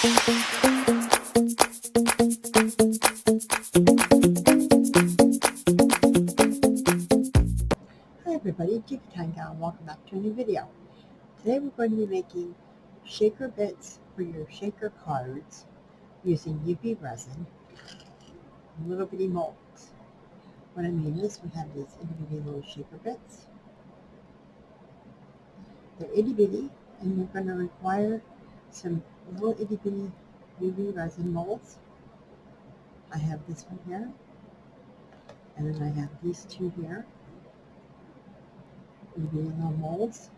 Hi everybody, Jigggytimegal, and welcome back to a new video. Today we're going to be making shaker bits for your shaker cards using UV resin and little bitty molds. What I mean is we have these itty bitty little shaker bits. They're itty bitty and you're going to require some little itty bitty UV resin molds. I have this one here, and then I have these two here, itty bitty little molds.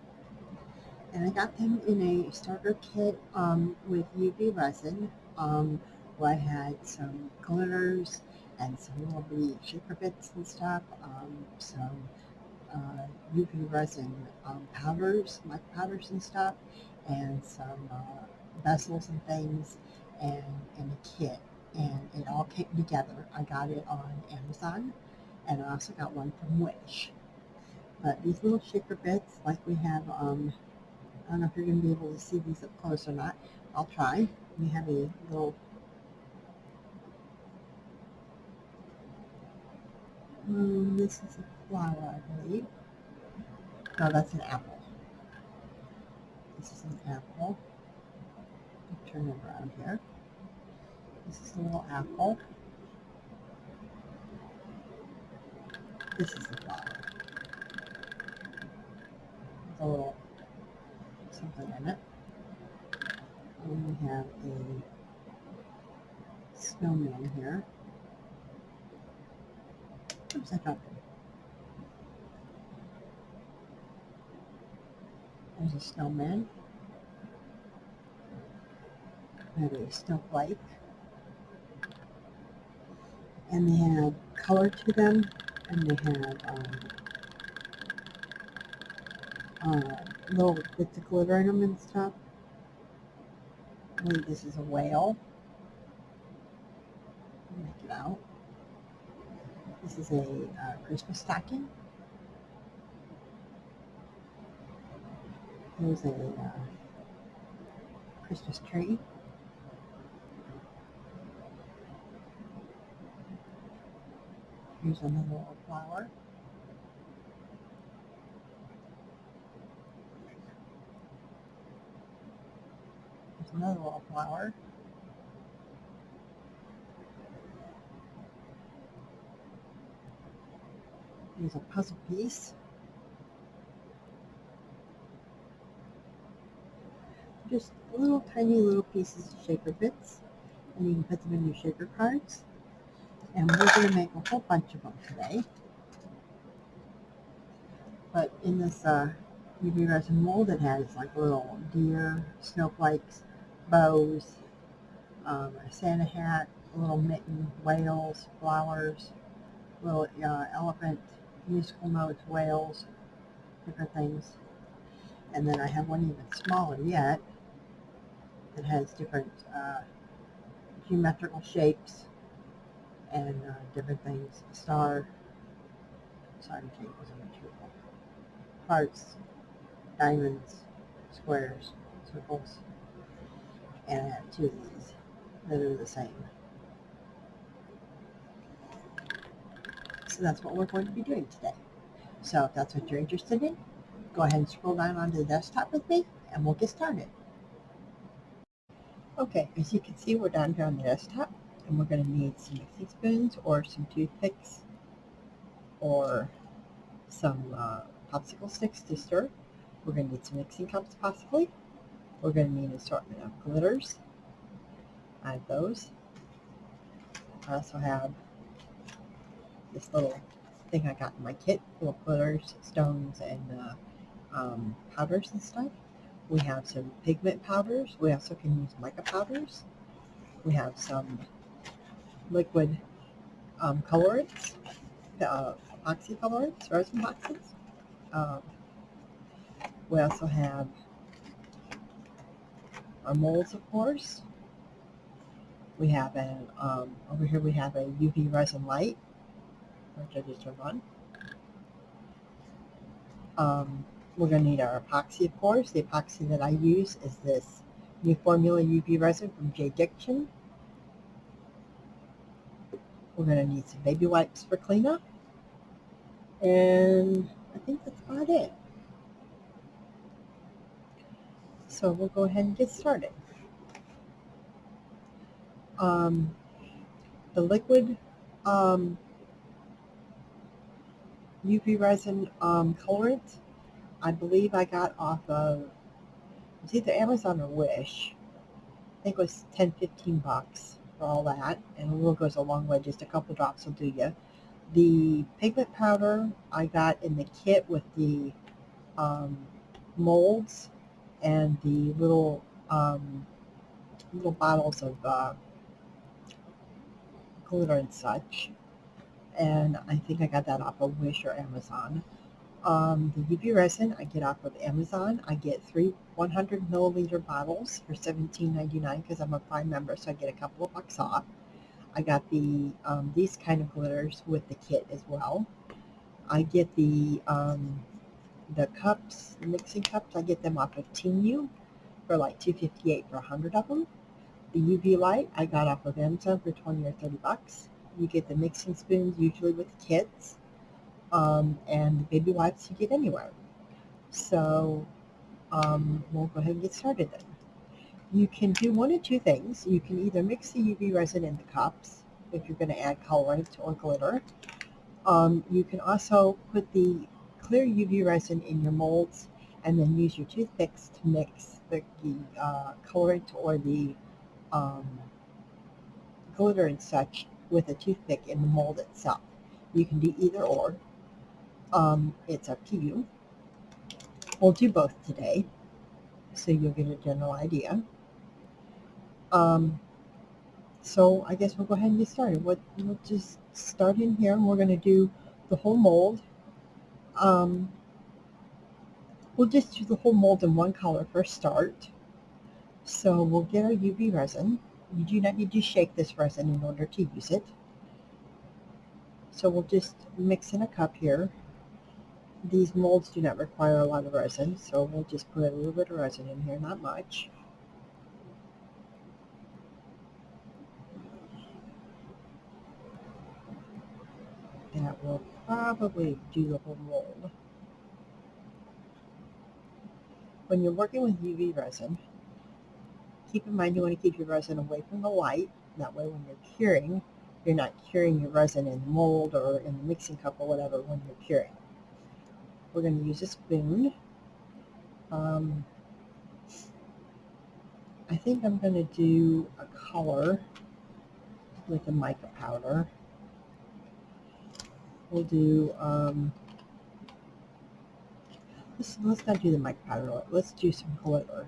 And I got them in a starter kit with UV resin, where I had some glitters and some little bitty shaker bits and stuff, some UV resin powders, mic powders and stuff, and some vessels and things, and a kit. And it all came together. I got it on Amazon, and I also got one from Wish. But these little shaker bits, like we have, I don't know if you're going to be able to see these up close or not. I'll try. We have a little, this is a flower, I believe. No, that's an apple. This is an apple. I'll turn it around here. This is a little apple. This is the flower. With a little something in it. And we have a snowman here. Oops, I dropped it. There's a snowman. We have a snowflake. And they have color to them, and they have little bits of glitter in them and stuff. I believe this is a whale. Make it out. This is a Christmas stocking. Here's a Christmas tree. Here's another little flower. There's another little flower. Here's a puzzle piece. Just little tiny little pieces of shaker bits, and you can put them in your shaker cards. And we're going to make a whole bunch of them today. But in this UV resin mold, it has like little deer, snowflakes, bows, a Santa hat, a little mitten, whales, flowers, little elephant, musical notes, whales, different things. And then I have one even smaller yet that has different geometrical shapes and different things. Star, sorry, shape isn't truthful. Hearts, diamonds, squares, circles, and I have two of these that are the same. So that's what we're going to be doing today. So if that's what you're interested in, go ahead and scroll down onto the desktop with me and we'll get started. Okay, as you can see, we're down here on the desktop, and we're going to need some mixing spoons or some toothpicks or some popsicle sticks to stir. We're going to need some mixing cups possibly. We're going to need an assortment of glitters. I have those. I also have this little thing I got in my kit full of glitters, stones, and powders and stuff. We have some pigment powders. We also can use mica powders. We have some liquid colorants, epoxy colorants, resin boxes. We also have our molds, of course. We have over here we have a UV resin light, which I just turned on. We're going to need our epoxy, of course. The epoxy that I use is this New formula UV resin from Jigggytimegal. We're going to need some baby wipes for cleanup. And I think that's about it. So we'll go ahead and get started. The liquid UV resin colorant, I believe I got off of, it's either Amazon or Wish. I think it was 10-15 bucks for all that, and a little goes a long way, just a couple drops will do you. The pigment powder I got in the kit with the molds and the little bottles of glitter and such, and I think I got that off of Wish or Amazon. The UV resin I get off of Amazon. I get 3 100 milliliter bottles for $17.99 because I'm a Prime member, so I get a couple of bucks off. I got the these kind of glitters with the kit as well. I get the cups, the mixing cups. I get them off of Temu for like $2.58 for 100 of them. The UV light I got off of Amazon for 20 or 30 bucks. You get the mixing spoons usually with the kits. And the baby wipes you get anywhere. So we'll go ahead and get started then. You can do one of two things. You can either mix the UV resin in the cups if you're going to add colorant or glitter. You can also put the clear UV resin in your molds and then use your toothpicks to mix the colorant or the glitter and such with a toothpick in the mold itself. You can do either or. It's up to you. We'll do both today, so you'll get a general idea. So I guess we'll go ahead and get started. We'll just start in here, and we're going to do the whole mold. We'll just do the whole mold in one color for a start. So we'll get our UV resin. You do not need to shake this resin in order to use it. So we'll just mix in a cup here. These molds do not require a lot of resin, so we'll just put a little bit of resin in here, not much. That will probably do the whole mold. When you're working with UV resin, keep in mind you want to keep your resin away from the light. That way when you're curing, you're not curing your resin in the mold or in the mixing cup or whatever when you're curing. We're going to use a spoon. I think I'm going to do a color with the mica powder. We'll do, let's not do the mica powder. Let's do some glitter.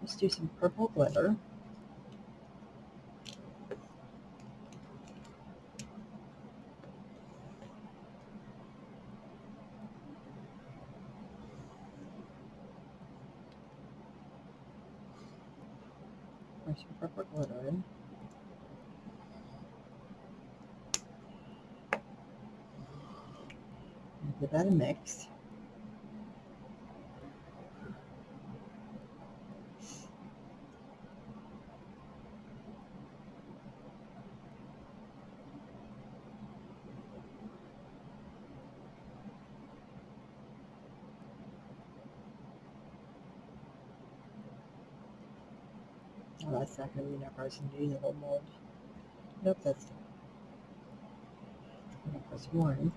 Let's do some purple glitter. Pour some purple glitter in. Give that a mix. Oh, that's not going to be enough resin to do the whole mold. Nope, that's plus one.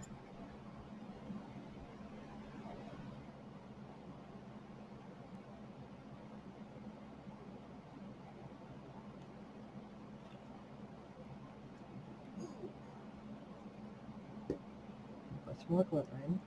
Plus more glitter in.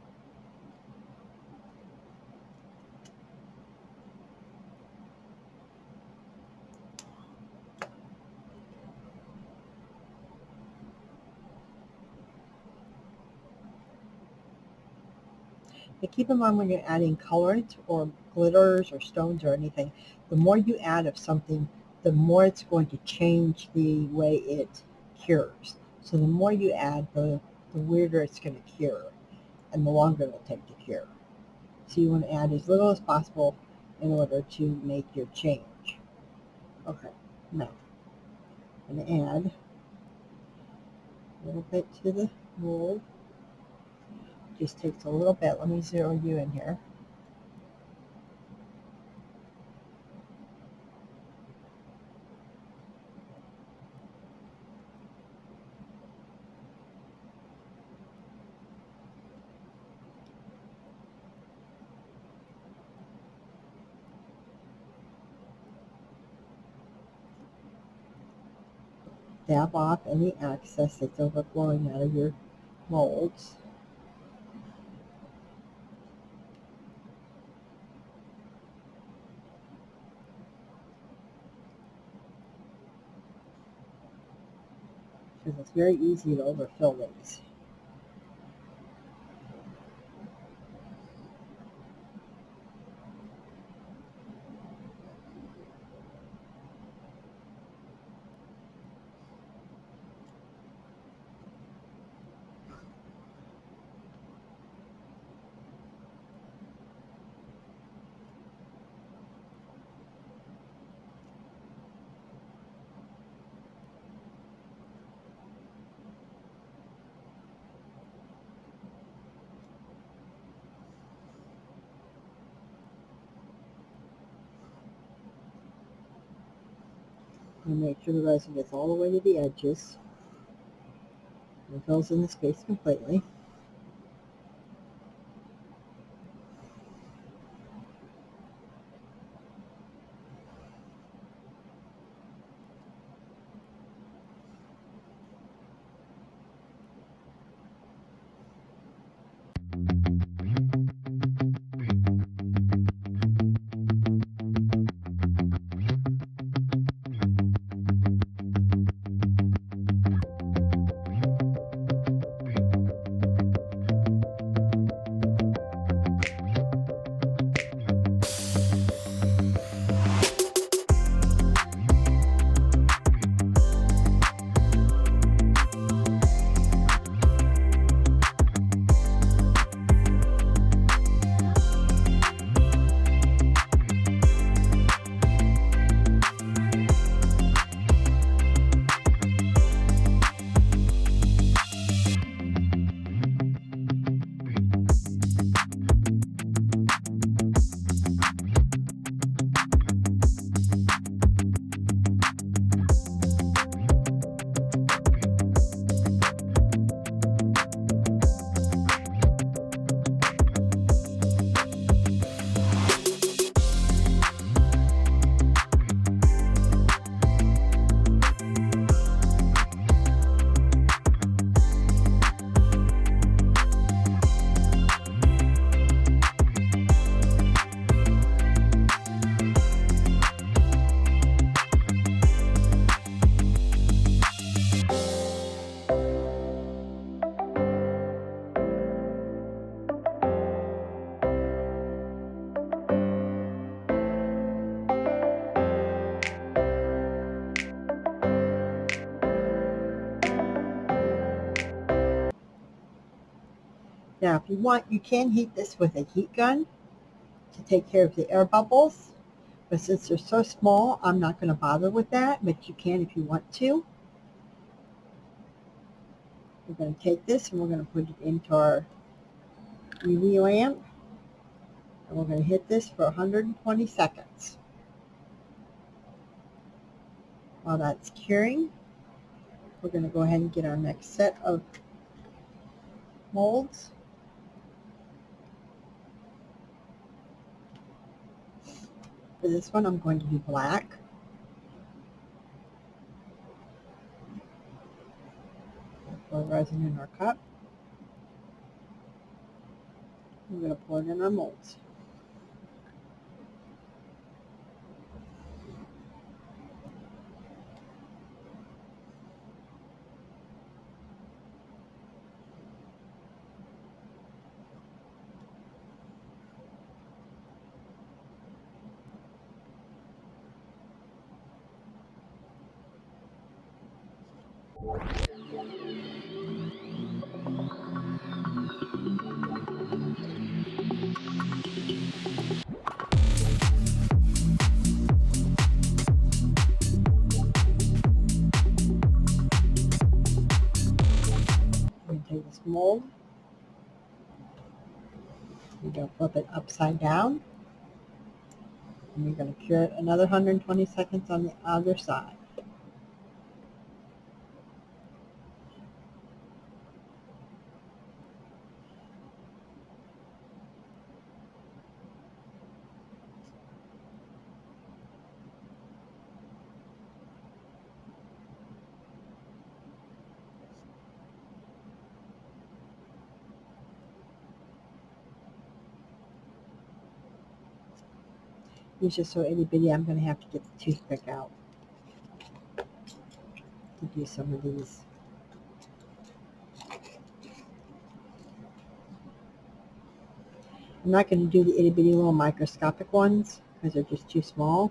But keep in mind when you're adding colorant or glitters or stones or anything, the more you add of something, the more it's going to change the way it cures. So the more you add, the weirder it's going to cure and the longer it'll take to cure. So you want to add as little as possible in order to make your change. Okay, now I'm going to add a little bit to the mold. Just takes a little bit. Let me zero you in here. Dab off any excess that's overflowing out of your molds. Because it's very easy to overfill these. And make sure the resin gets all the way to the edges and fills in the space completely. Now, if you want, you can heat this with a heat gun to take care of the air bubbles. But since they're so small, I'm not going to bother with that, but you can if you want to. We're going to take this and we're going to put it into our UV lamp. And we're going to hit this for 120 seconds. While that's curing, we're going to go ahead and get our next set of molds. For this one, I'm going to do black. Pour resin in our cup. We're going to pour it in our molds. mold. You're going to flip it upside down. And you're going to cure it another 120 seconds on the other side. These are so itty bitty, I'm going to have to get the toothpick out to do some of these. I'm not going to do the itty bitty little microscopic ones because they're just too small.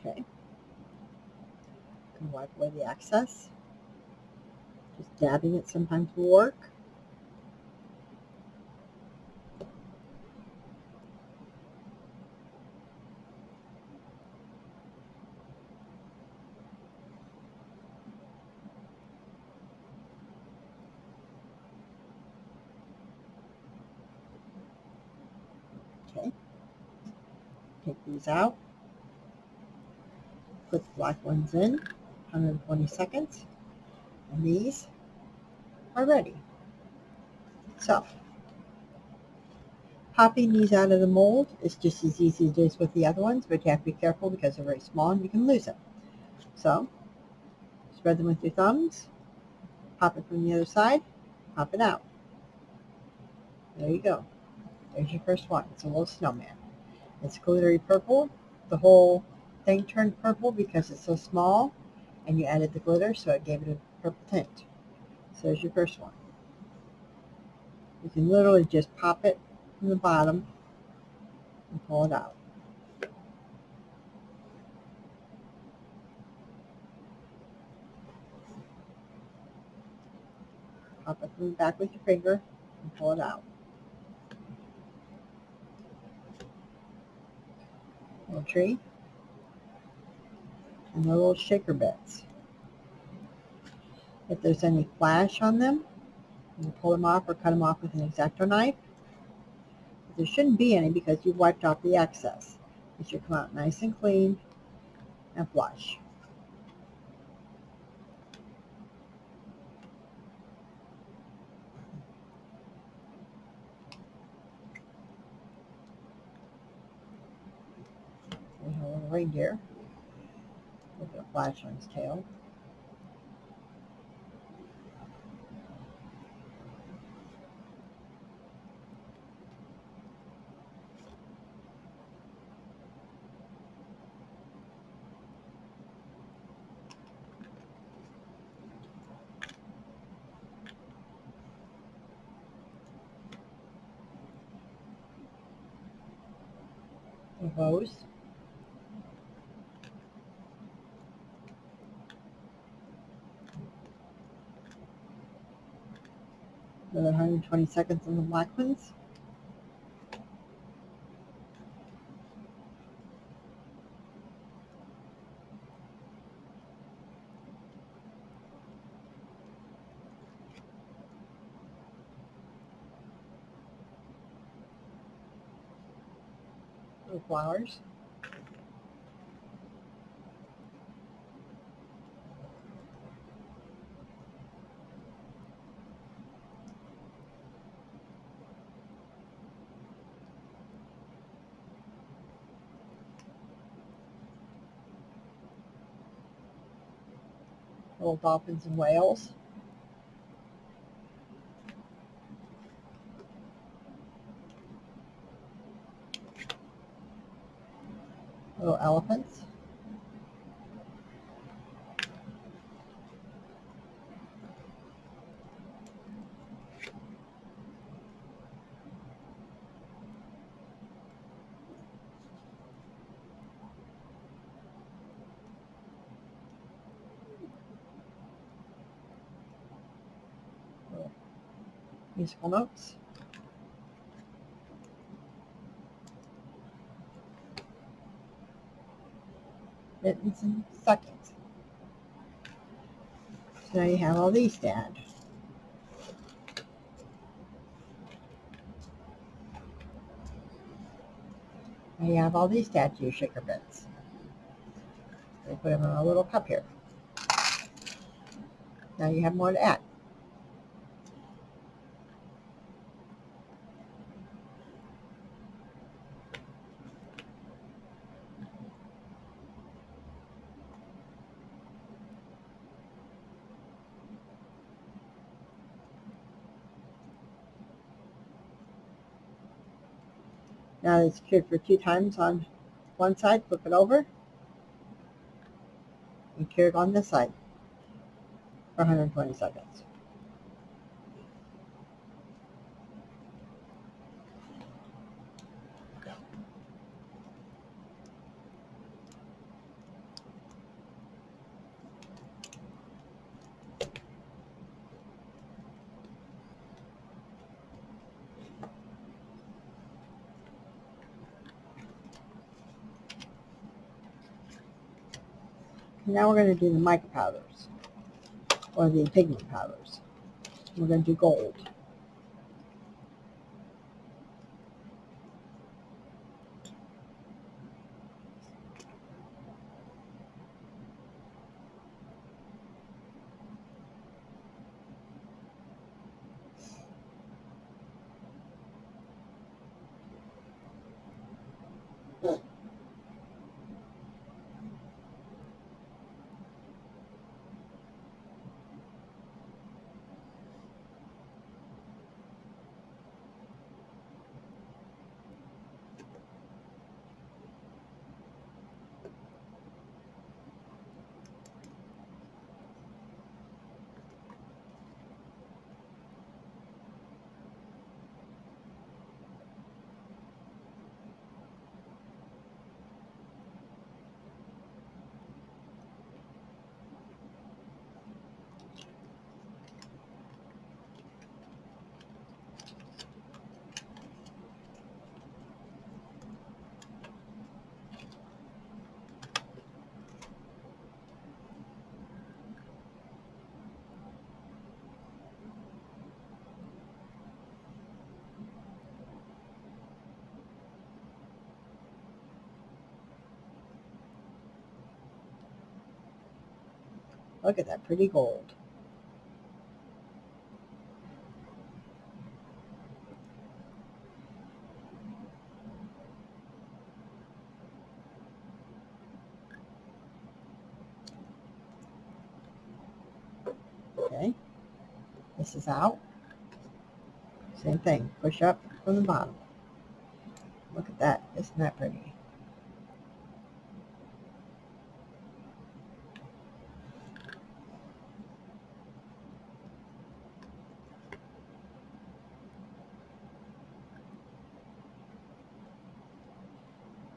Okay. Can wipe away the excess. Just dabbing it sometimes will work. Okay. Take these out. Put the black ones in. 120 seconds. And these are ready. So, popping these out of the mold is just as easy as it is with the other ones, but you have to be careful because they're very small and you can lose them. So, spread them with your thumbs, pop it from the other side, pop it out. There you go. There's your first one. It's a little snowman. It's glittery purple. The whole thing turned purple because it's so small, and you added the glitter, so it gave it a purple tint. So there's your first one. You can literally just pop it from the bottom and pull it out. Pop it from the back with your finger and pull it out. Little tree. And the little shaker bits. If there's any flash on them, you can pull them off or cut them off with an X-Acto knife. But there shouldn't be any because you've wiped off the excess. It should come out nice and clean and flush. There's a little reindeer with a flash on his tail. A hose. Another 120 seconds on the black ones. Little flowers. little dolphins and whales. Little elephants. Little musical notes. Mittens and stockings. So now you have all these stand. Now you have all these statue sugar bits. They put them in a little cup here. Now you have more to add. Now it's cured for 2 times on one side, flip it over, and cured on this side for 120 seconds. Now we're going to do the mica powders, or the pigment powders. We're going to do gold. Look at that pretty gold. Okay, this is out. Same thing, push up from the bottom. Look at that, isn't that pretty?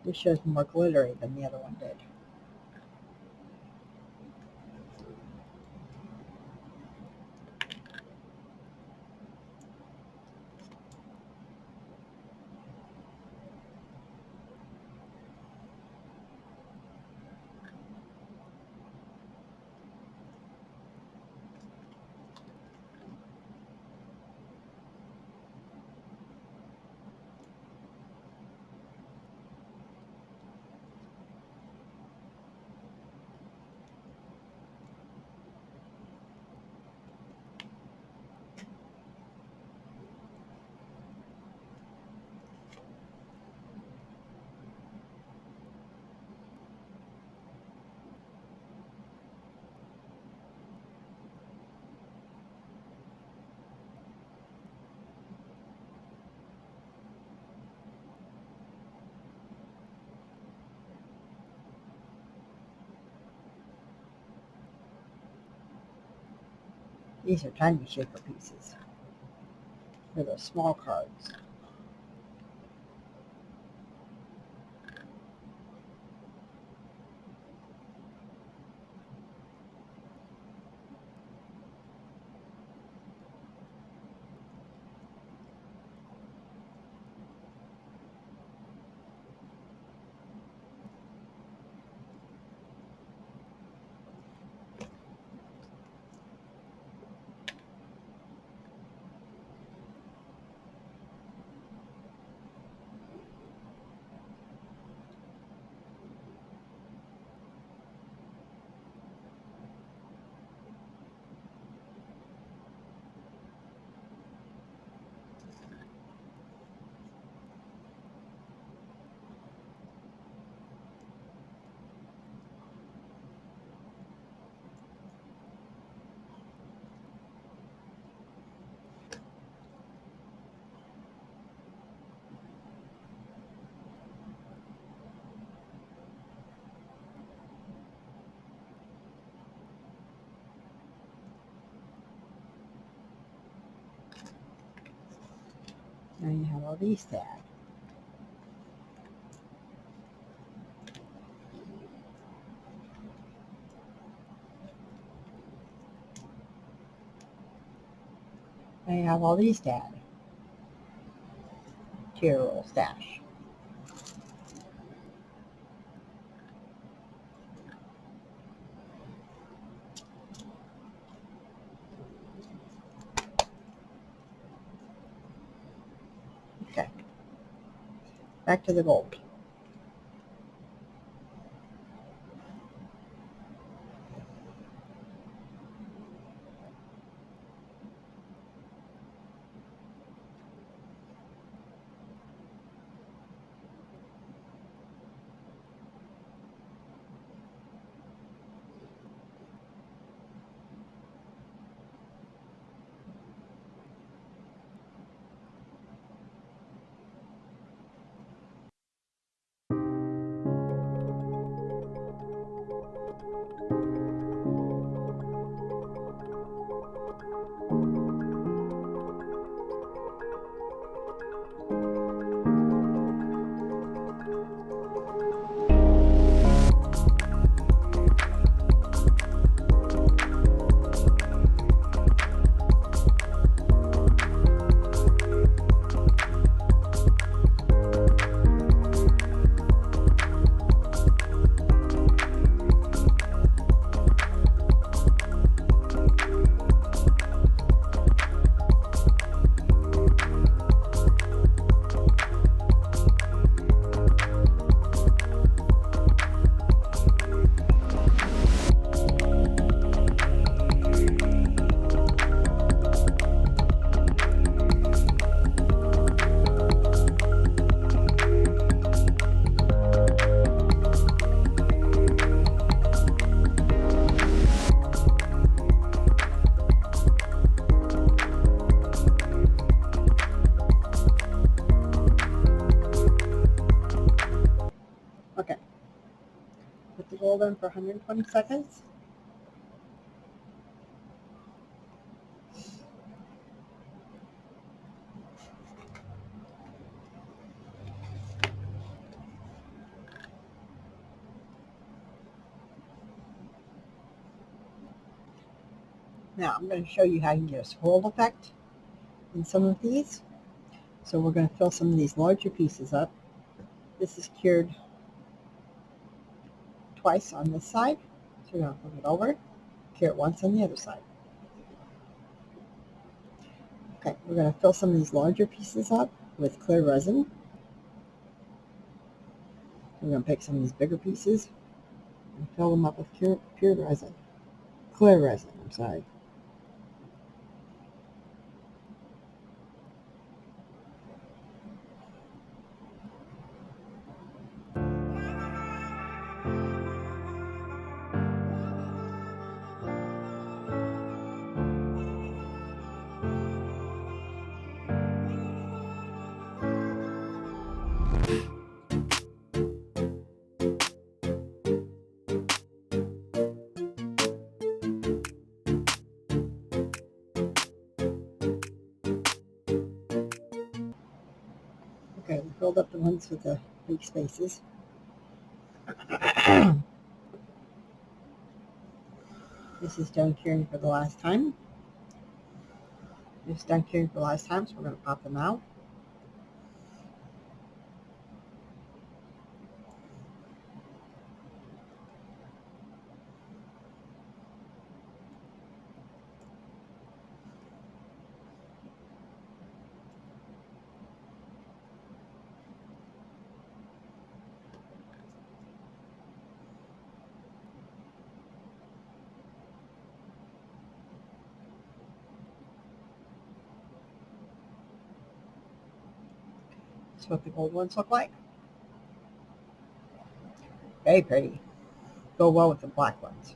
This shows more glittery than the other one did. These are tiny shaper pieces for those small cards. Now you have all these to add. Now you have all these to add to your little stash. Okay, back to the gold. Okay, put the gold in for 120 seconds. Now I'm going to show you how you can get a swirl effect in some of these. So we're going to fill some of these larger pieces up. This is cured twice on this side. So we're going to flip it over, cure it once on the other side. Okay, we're going to fill some of these larger pieces up with clear resin. We're going to pick some of these bigger pieces and fill them up with pure resin. Clear resin, I'm sorry. Okay, we filled up the ones with the big spaces. This is done curing for the last time. This is done curing for the last time, so we're going to pop them out. That's what the gold ones look like. Very pretty. Go well with the black ones.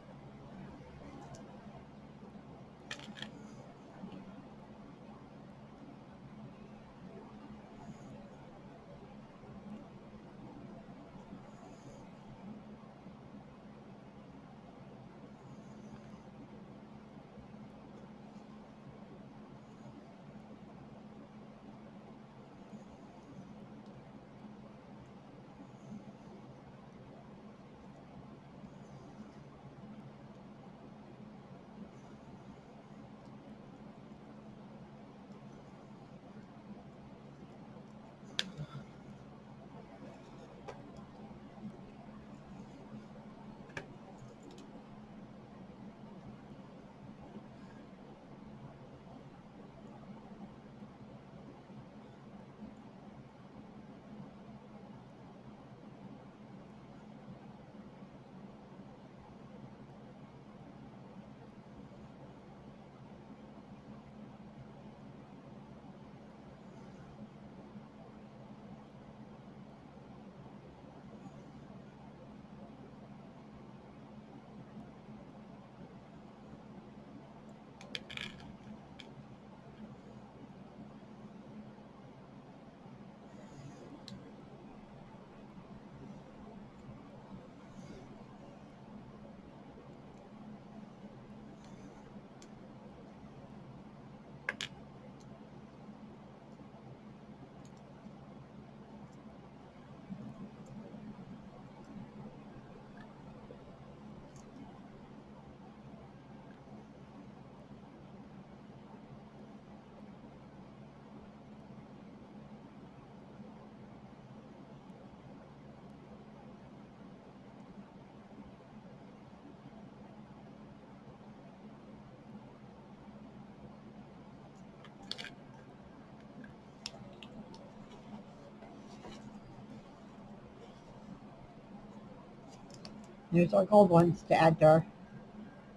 Here's our gold ones to add to our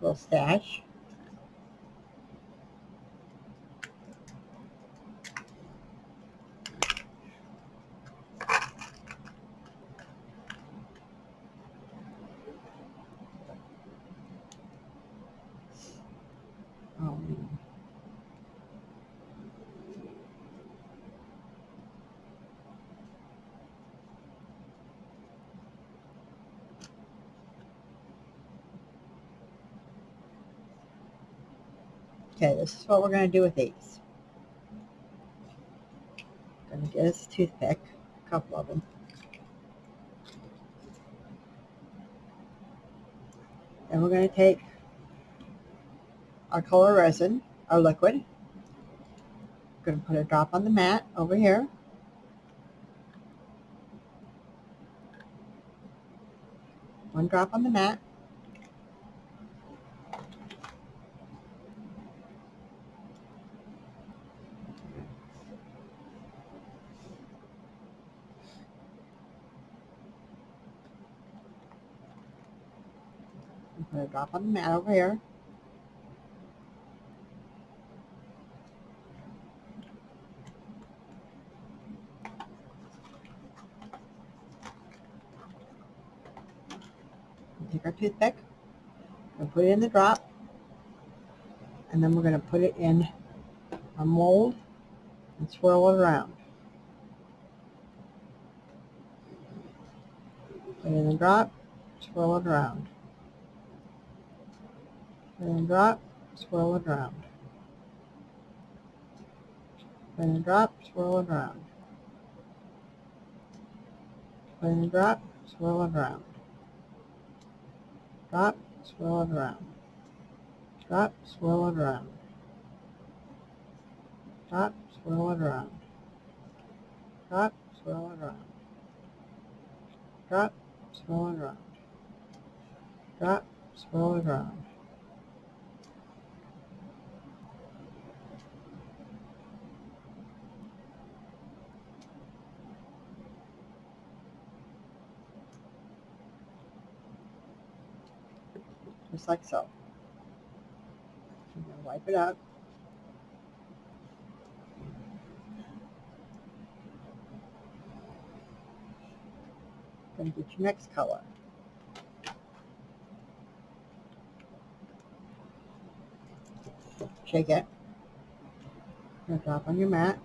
little stash. Um, okay, this is what we're going to do with these. Going to get us a toothpick, a couple of them. Then we're going to take our color resin, our liquid. We're going to put a drop on the mat over here. One drop on the mat. Put a drop on the mat over here. Take our toothpick and put it in the drop. And then we're going to put it in our mold and swirl it around. Put it in the drop, swirl it around. Put it in the drop, swirl it around. Put it in the drop, swirl it around. Put in a drop, swirl it around. Drop, swirl it around. Drop, swirl it around. Drop, swirl it around. Drop, swirl it around. Drop, swirl it around. Drop, swirl it around. Just like so. I'm going to wipe it up. Going to get your next color. Shake it. Going to drop on your mat.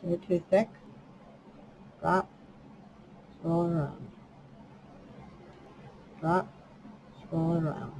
Get a toothpick. Drop, swirl it around. Drop, swirl it around.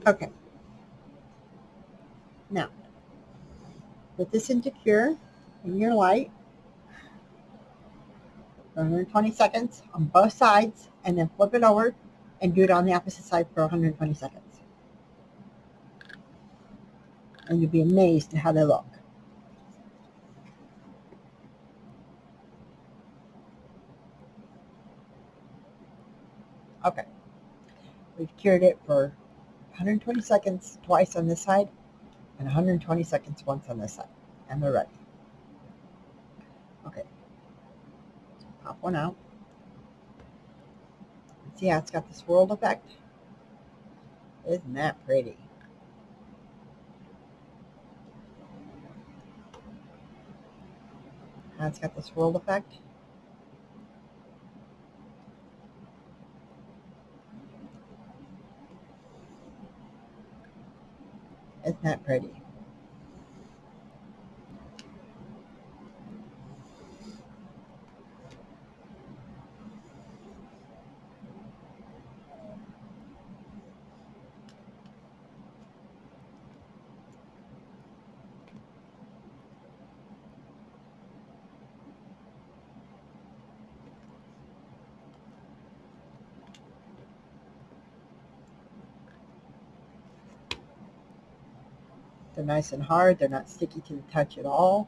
Okay. Now, put this into cure in your light for 120 seconds on both sides, and then flip it over and do it on the opposite side for 120 seconds. And you'll be amazed at how they look. Okay. We've cured it for 120 seconds twice on this side and 120 seconds once on this side. And they're ready. Okay. Pop one out. See how it's got the swirled effect? Isn't that pretty? How it's got the swirled effect? Isn't that pretty? They're nice and hard. They're not sticky to the touch at all.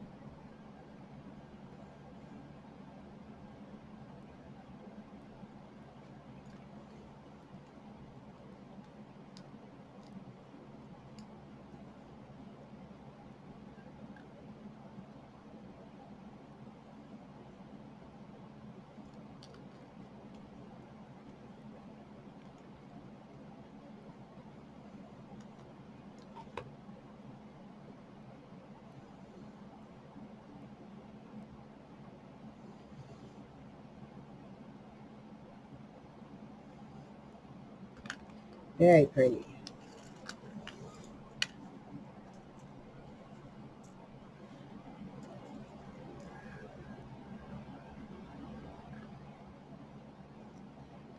Very pretty.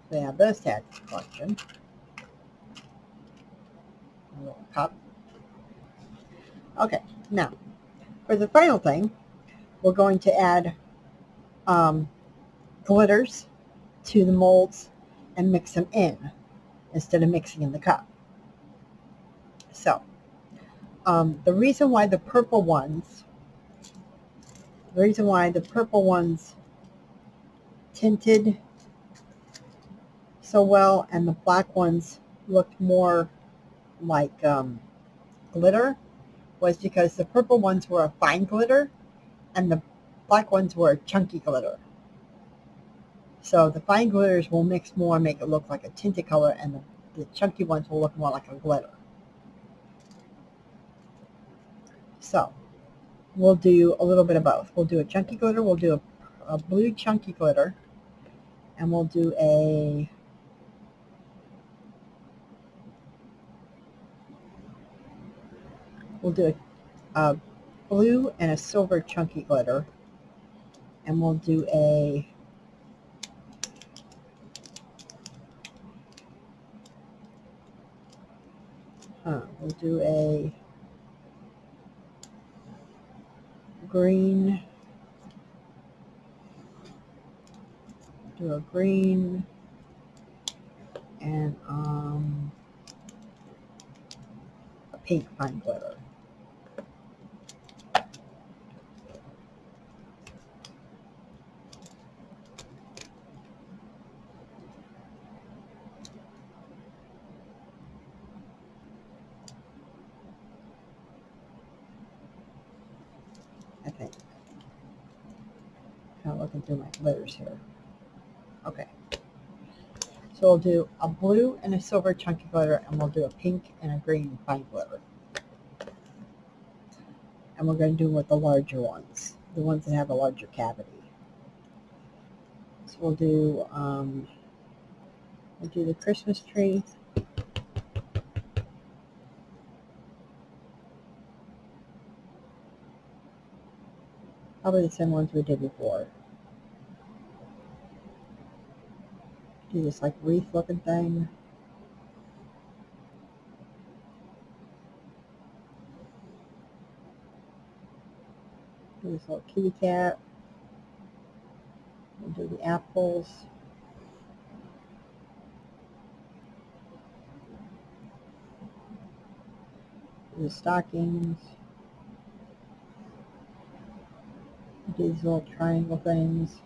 They have this tag collection. A little cup. Okay, now for the final thing, we're going to add glitters to the molds and mix them in instead of mixing in the cup. So the reason why the purple ones tinted so well and the black ones looked more like glitter was because the purple ones were a fine glitter and the black ones were a chunky glitter. So the fine glitters will mix more and make it look like a tinted color, and the chunky ones will look more like a glitter. So we'll do a little bit of both. We'll do a chunky glitter, we'll do a blue chunky glitter, and we'll do a blue and a silver chunky glitter, and we'll do a green, and a pink fine glitter. I think. Kind of looking through my glitters here. Okay. So we'll do a blue and a silver chunky glitter, and we'll do a pink and a green fine glitter. And we're going to do with the larger ones, the ones that have a larger cavity. So we'll do the Christmas tree. Probably the same ones we did before. Do this like wreath looking thing. This little kitty cat. We'll do the apples. The stockings. These little triangle things.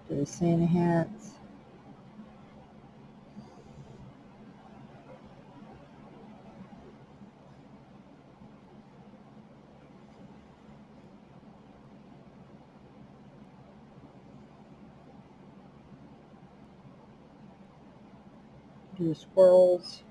The Santa hats. Do the squirrels.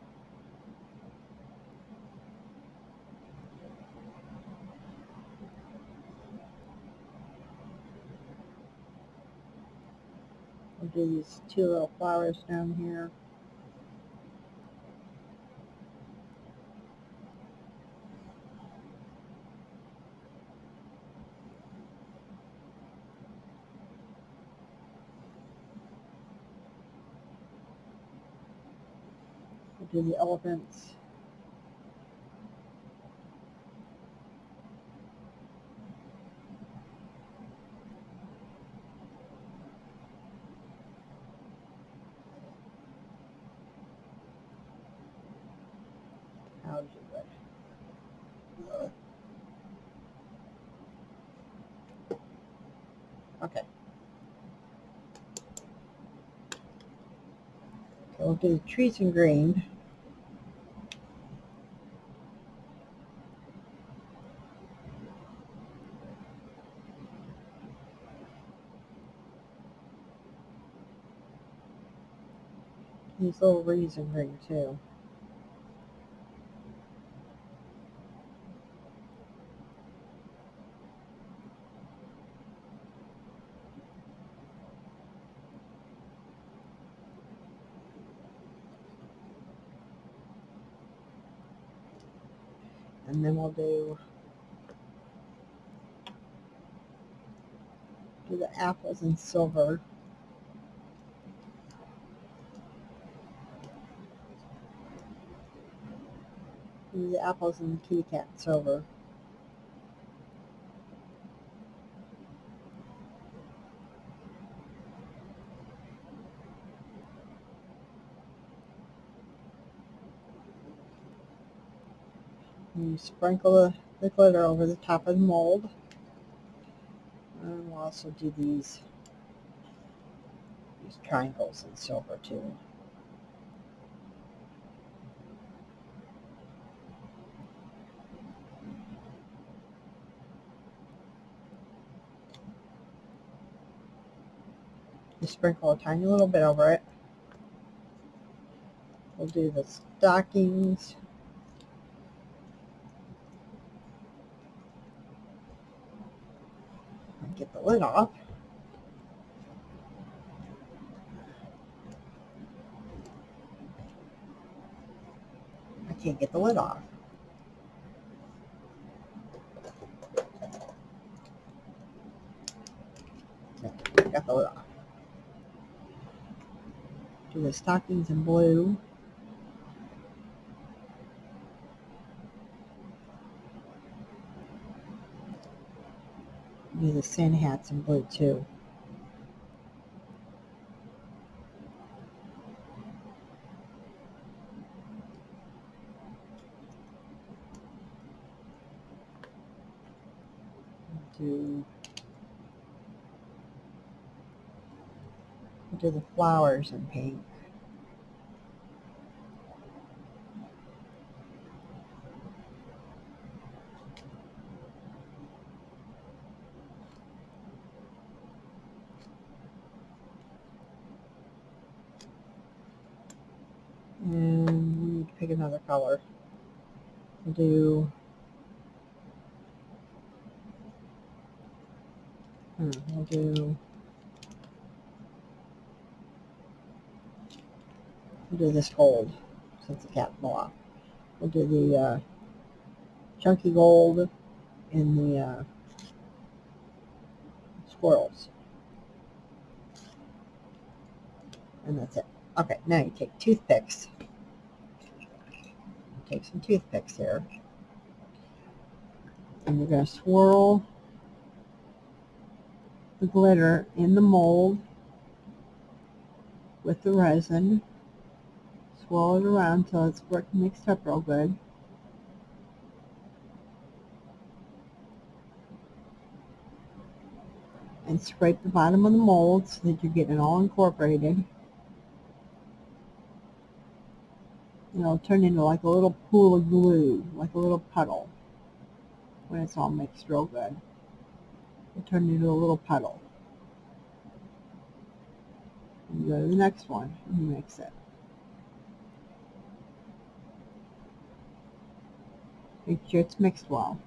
We'll do these two little flowers down here. We'll do the elephants. How's it look? Okay. So we'll do the trees in green. These little Resin green too. And then we'll do the apples in silver. Do the apples in the kitty cat in silver. And you sprinkle the glitter over the top of the mold. And we'll also do these triangles in silver too. You sprinkle a tiny little bit over it. We'll do the stockings. Get the lid off. I can't get the lid off. No, got the lid off. Do the stockings in blue. Do the Santa hats in blue too. Do the flowers in pink. And we need to pick another color. We'll do this gold since the cat fell off. We'll do the chunky gold in the squirrels. And that's it. Okay, now you take toothpicks. take some toothpicks here. And you're going to swirl the glitter in the mold with the resin. Swirl it around until it's mixed up real good. And scrape the bottom of the mold so that you're getting it all incorporated. And it'll turn into like a little pool of glue, like a little puddle. When it's all mixed real good, it'll turn into a little puddle. And you go to the next one and you mix it. Make sure it's mixed well.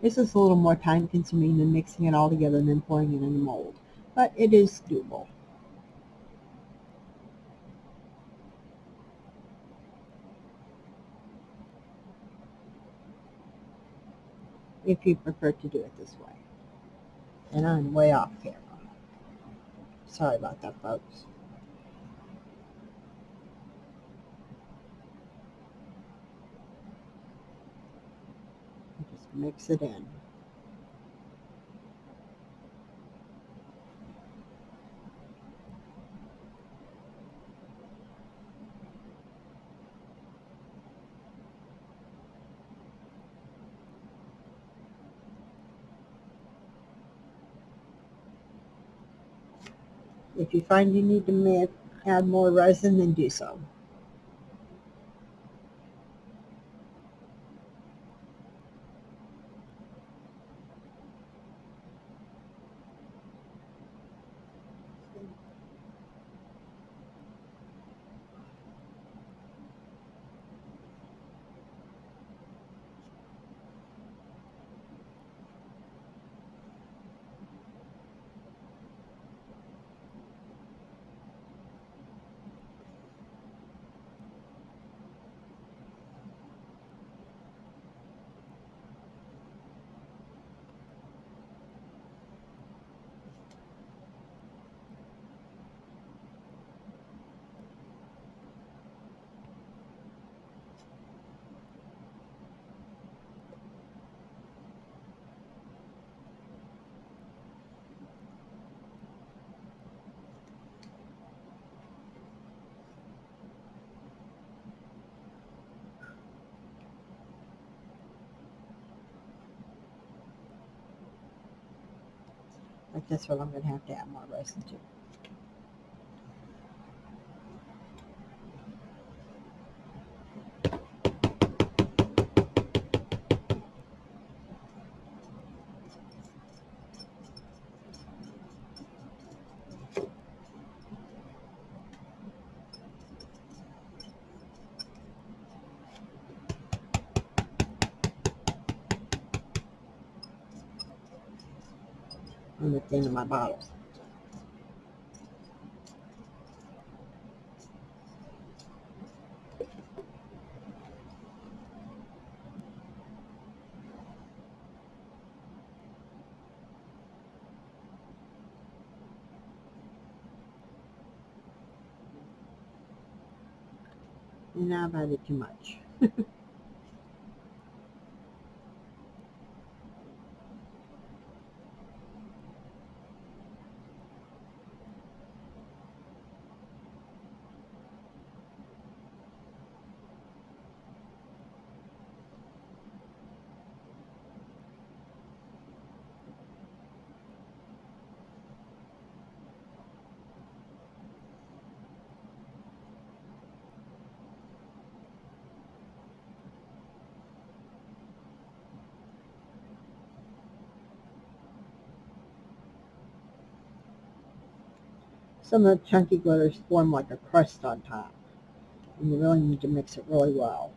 This is a little more time consuming than mixing it all together and then pouring it in the mold, but it is doable. If you prefer to do it this way. And I'm way off camera. Sorry about that, folks. Just mix it in. If you find you need to add more resin, then do so. Like this one, I'm going to have to add more resin to. And at the end of my bottles. And now I've added too much. Some of the chunky glitters form like a crust on top, and you really need to mix it really well.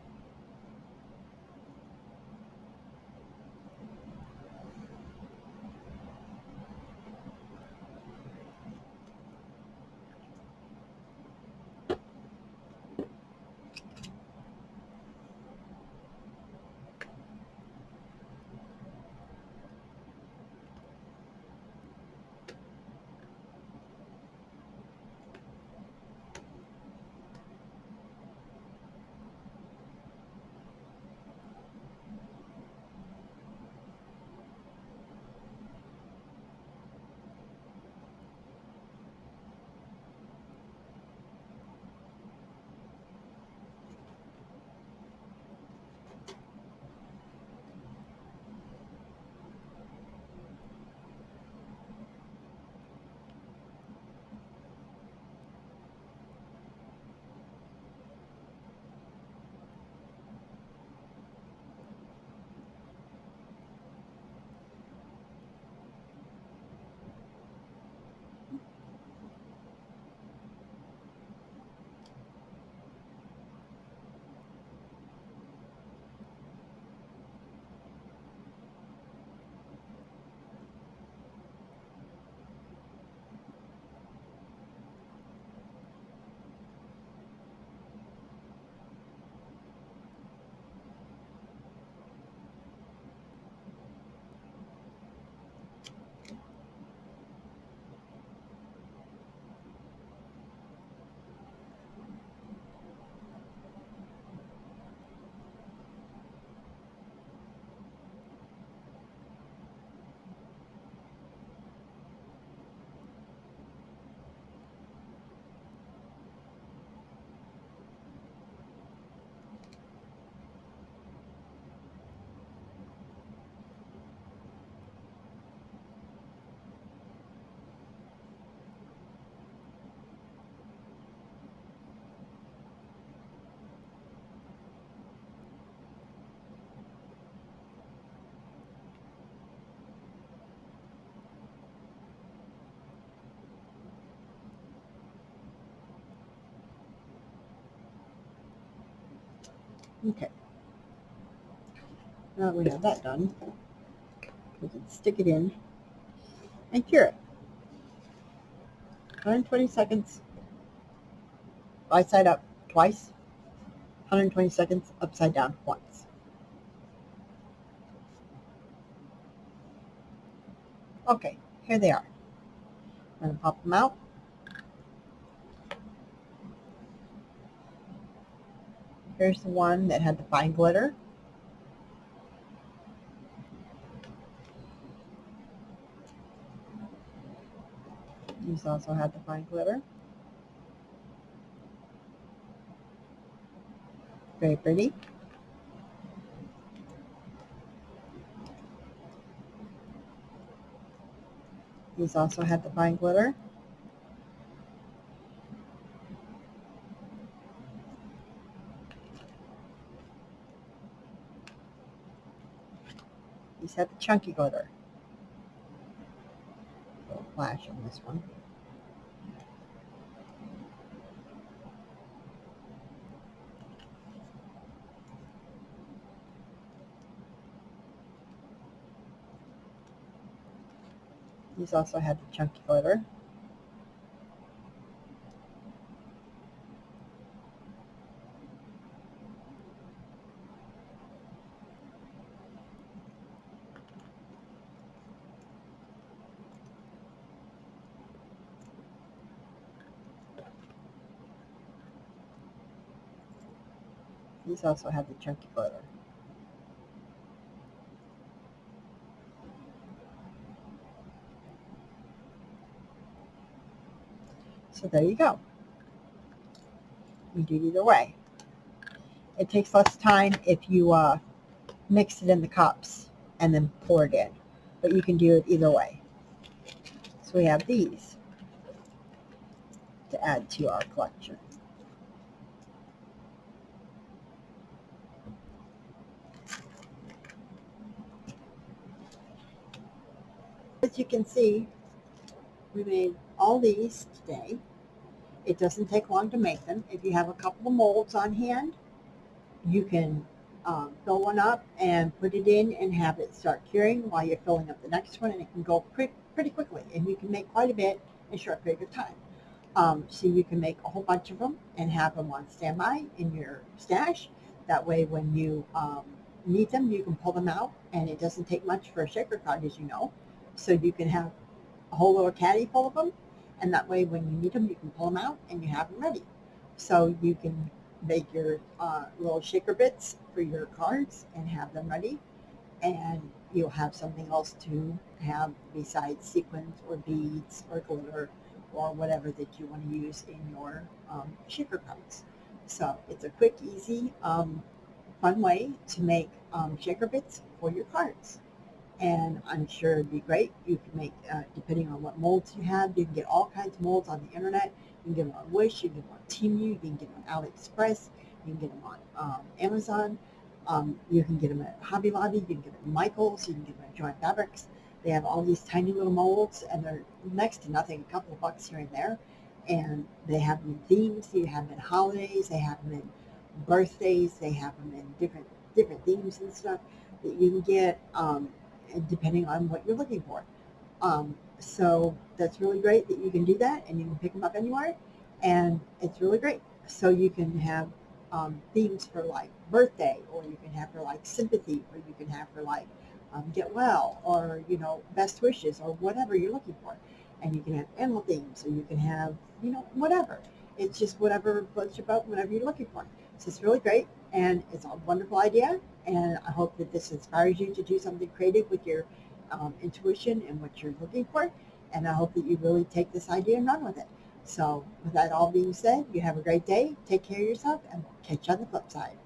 Okay, now that we have that done, we can stick it in and cure it. 120 seconds, right side up twice, 120 seconds upside down once. Okay, here they are. I'm going to pop them out. Here's the one that had the fine glitter. These also had the fine glitter. Very pretty. These also had the fine glitter. These had the chunky glitter. A little flash on this one. These also had the chunky glitter. These also had the chunky glitter. So there you go. You do it either way. It takes less time if you mix it in the cups and then pour it in, but you can do it either way. So we have these to add to our collection. As you can see, we made all these today. It doesn't take long to make them. If you have a couple of molds on hand, you can fill one up and put it in and have it start curing while you're filling up the next one, and it can go pretty quickly, and you can make quite a bit in a short period of time. So you can make a whole bunch of them and have them on standby in your stash. That way when you need them, you can pull them out, and it doesn't take much for a shaker card, as you know. So you can have a whole little caddy full of them, and that way when you need them, you can pull them out and you have them ready. So you can make your little shaker bits for your cards and have them ready, and you'll have something else to have besides sequins or beads or glitter or whatever that you want to use in your shaker cards. So it's a quick, easy, fun way to make shaker bits for your cards, and I'm sure it'd be great. You can make, depending on what molds you have, you can get all kinds of molds on the internet. You can get them on Wish, you can get them on Temu, you can get them on AliExpress, you can get them on Amazon, you can get them at Hobby Lobby, you can get them at Michael's, you can get them at Joint Fabrics. They have all these tiny little molds, and they're next to nothing, a couple of bucks here and there. And they have them in themes. You have them in holidays. They have them in birthdays. They have them in different themes and stuff that you can get. Depending on what you're looking for. So that's really great that you can do that, and you can pick them up anywhere, and it's really great. So you can have themes for like birthday, or you can have for like sympathy, or you can have for like get well, or best wishes, or whatever you're looking for. And you can have animal themes, or you can have whatever. It's just whatever floats your boat, whatever you're looking for. So it's really great, and it's a wonderful idea, and I hope that this inspires you to do something creative with your intuition and what you're looking for, and I hope that you really take this idea and run with it. So with that all being said, you have a great day, take care of yourself, and we'll catch you on the flip side.